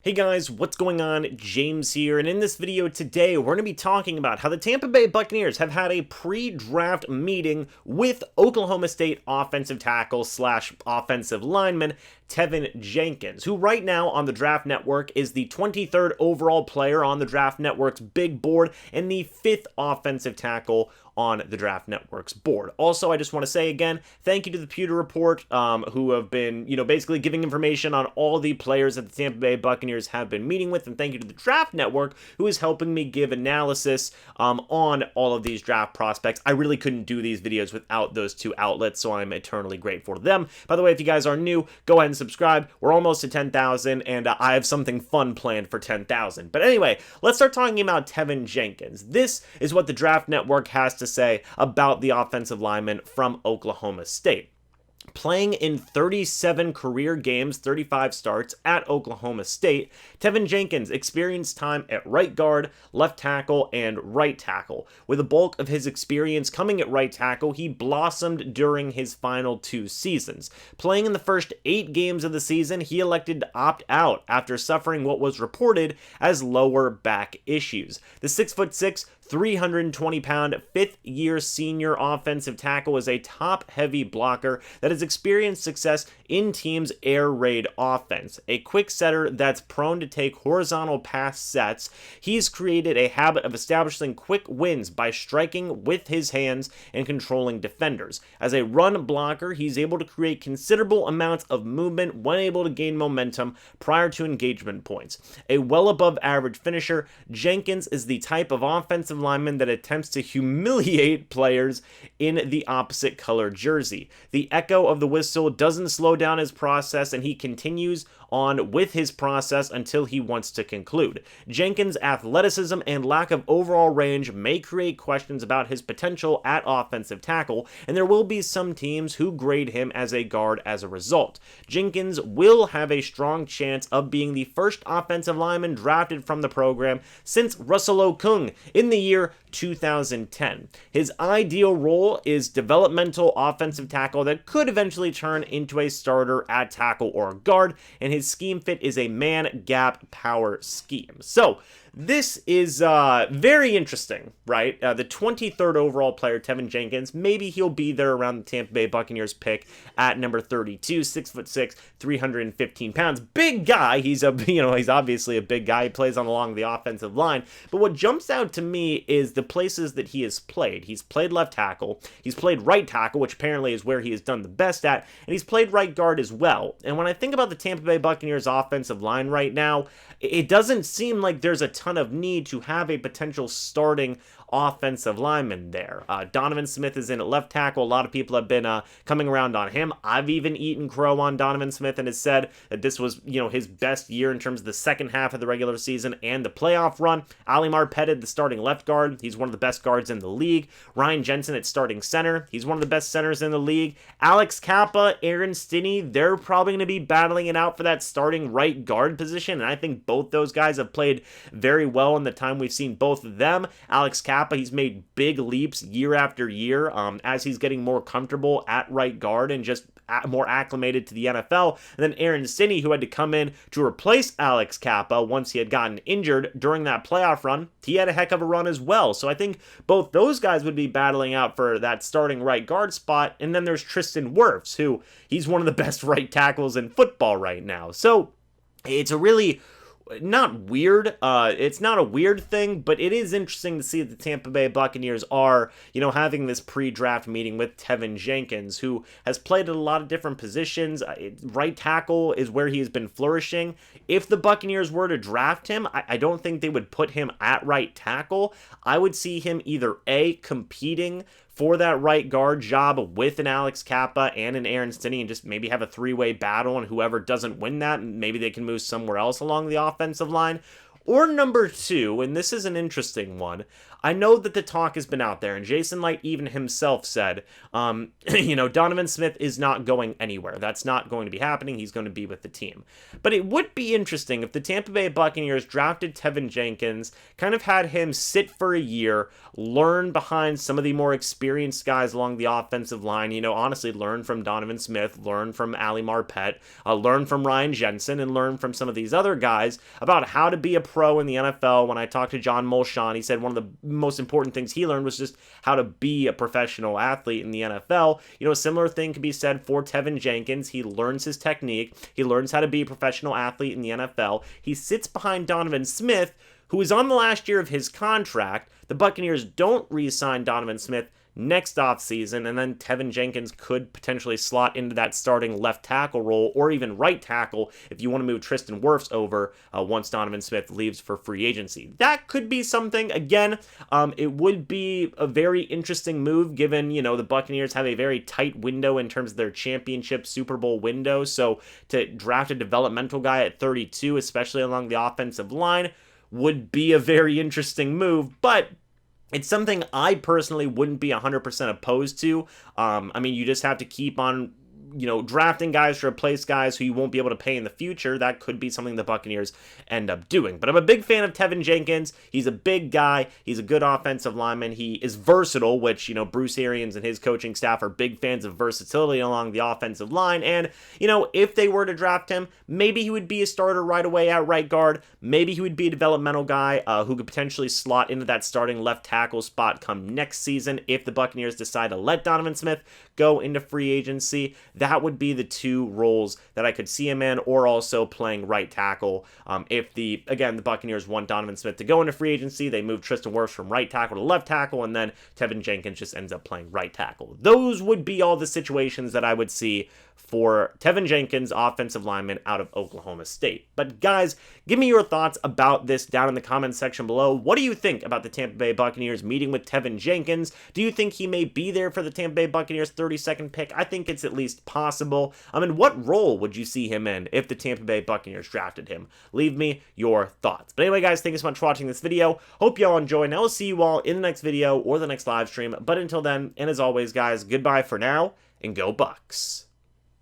Hey guys, what's going on? James here, and in this video today, we're going to be talking about how the Tampa Bay Buccaneers have had a pre-draft meeting with Oklahoma State offensive tackle slash offensive lineman Teven Jenkins, who right now on the Draft Network is the 23rd overall player on the Draft Network's big board and the 5th offensive tackle on the Draft Network's board. Also, I just want to say again, thank you to the Pewter Report, who have been, basically giving information on all the players that the Tampa Bay Buccaneers have been meeting with, and thank you to the Draft Network, who is helping me give analysis on all of these draft prospects. I really couldn't do these videos without those two outlets, so I'm eternally grateful to them. By the way, if you guys are new, go ahead and subscribe. We're almost to 10,000, and I have something fun planned for 10,000. But anyway, let's start talking about Teven Jenkins. This is what the Draft Network has to say about the offensive lineman from Oklahoma State. Playing in 37 career games, 35 starts at Oklahoma State, Teven Jenkins experienced time at right guard, left tackle, and right tackle. With a bulk of his experience coming at right tackle, he blossomed during his final 2 seasons. Playing in the first 8 games of the season, he elected to opt out after suffering what was reported as lower back issues. The 6'6", 320-pound, fifth-year senior offensive tackle is a top-heavy blocker that has experienced success in teams' air raid offense. A quick setter that's prone to take horizontal pass sets, he's created a habit of establishing quick wins by striking with his hands and controlling defenders. As a run blocker, he's able to create considerable amounts of movement when able to gain momentum prior to engagement points. A well above average finisher, Jenkins is the type of offensive lineman that attempts to humiliate players in the opposite color jersey. The echo of the whistle doesn't slow down his process, and he continues on with his process until he wants to conclude. Jenkins' athleticism and lack of overall range may create questions about his potential at offensive tackle, and there will be some teams who grade him as a guard as a result. Jenkins will have a strong chance of being the first offensive lineman drafted from the program since Russell Okung in the year 2010. His ideal role is developmental offensive tackle that could eventually turn into a starter at tackle or guard, and his scheme fit is a man gap power scheme. So this is very interesting, right? The 23rd overall player, Teven Jenkins, maybe he'll be there around the Tampa Bay Buccaneers pick at number 32, 6'6", 315 pounds. Big guy. He's he's obviously a big guy. He plays along the offensive line. But what jumps out to me is the places that he has played. He's played left tackle. He's played right tackle, which apparently is where he has done the best at. And he's played right guard as well. And when I think about the Tampa Bay Buccaneers offensive line right now, it doesn't seem like there's a ton of need to have a potential starting offensive lineman there. Donovan Smith is in at left tackle. A lot of people have been coming around on him. I've even eaten crow on Donovan Smith and has said that this was, his best year in terms of the second half of the regular season and the playoff run. Ali Marpet, the starting left guard. He's one of the best guards in the league. Ryan Jensen at starting center. He's one of the best centers in the league. Alex Kappa, Aaron Stinney, they're probably going to be battling it out for that starting right guard position, and I think both those guys have played very well in the time we've seen both of them. Alex Kappa, he's made big leaps year after year as he's getting more comfortable at right guard and just more acclimated to the NFL. And then Aaron Stinney, who had to come in to replace Alex Kappa once he had gotten injured during that playoff run, he had a heck of a run as well. So I think both those guys would be battling out for that starting right guard spot. And then there's Tristan Wirfs, who he's one of the best right tackles in football right now. So it's a really not weird. It's not a weird thing, but it is interesting to see that the Tampa Bay Buccaneers are, having this pre-draft meeting with Teven Jenkins, who has played at a lot of different positions. Right tackle is where he has been flourishing. If the Buccaneers were to draft him, I don't think they would put him at right tackle. I would see him either A, competing for that right guard job with an Alex Kappa and an Aaron Stinney and just maybe have a three-way battle, and whoever doesn't win that, maybe they can move somewhere else along the offensive line. Or number two, and this is an interesting one, I know that the talk has been out there, and Jason Light even himself said, Donovan Smith is not going anywhere. That's not going to be happening. He's going to be with the team. But it would be interesting if the Tampa Bay Buccaneers drafted Teven Jenkins, kind of had him sit for a year, learn behind some of the more experienced guys along the offensive line, honestly, learn from Donovan Smith, learn from Ali Marpet, learn from Ryan Jensen, and learn from some of these other guys about how to be a pro in the NFL. When I talked to John Mulshawn, he said one of the most important things he learned was just how to be a professional athlete in the NFL. A similar thing could be said for Teven Jenkins. He learns his technique. He learns how to be a professional athlete in the NFL. He sits behind Donovan Smith, who is on the last year of his contract. The Buccaneers don't re-sign Donovan Smith next offseason, and then Teven Jenkins could potentially slot into that starting left tackle role, or even right tackle if you want to move Tristan Wirfs over once Donovan Smith leaves for free agency. That could be something. Again, it would be a very interesting move given, the Buccaneers have a very tight window in terms of their championship Super Bowl window, so to draft a developmental guy at 32, especially along the offensive line, would be a very interesting move, but it's something I personally wouldn't be 100% opposed to. You just have to keep on, drafting guys to replace guys who you won't be able to pay in the future. That could be something the Buccaneers end up doing. But I'm a big fan of Teven Jenkins. He's a big guy. He's a good offensive lineman. He is versatile, which, Bruce Arians and his coaching staff are big fans of versatility along the offensive line. And, if they were to draft him, maybe he would be a starter right away at right guard. Maybe he would be a developmental guy who could potentially slot into that starting left tackle spot come next season if the Buccaneers decide to let Donovan Smith go into free agency. That would be the two roles that I could see him in, or also playing right tackle. If the Buccaneers want Donovan Smith to go into free agency, they move Tristan Wirfs from right tackle to left tackle, and then Teven Jenkins just ends up playing right tackle. Those would be all the situations that I would see for Teven Jenkins, offensive lineman out of Oklahoma State. But guys, give me your thoughts about this down in the comments section below. What do you think about the Tampa Bay Buccaneers meeting with Teven Jenkins? Do you think he may be there for the Tampa Bay Buccaneers 32nd pick? I think it's at least possible. What role would you see him in if the Tampa Bay Buccaneers drafted him? Leave me your thoughts. But anyway, guys, thank you so much for watching this video. Hope you all enjoy, and I will see you all in the next video or the next live stream. But until then, and as always, guys, goodbye for now, and go Bucs.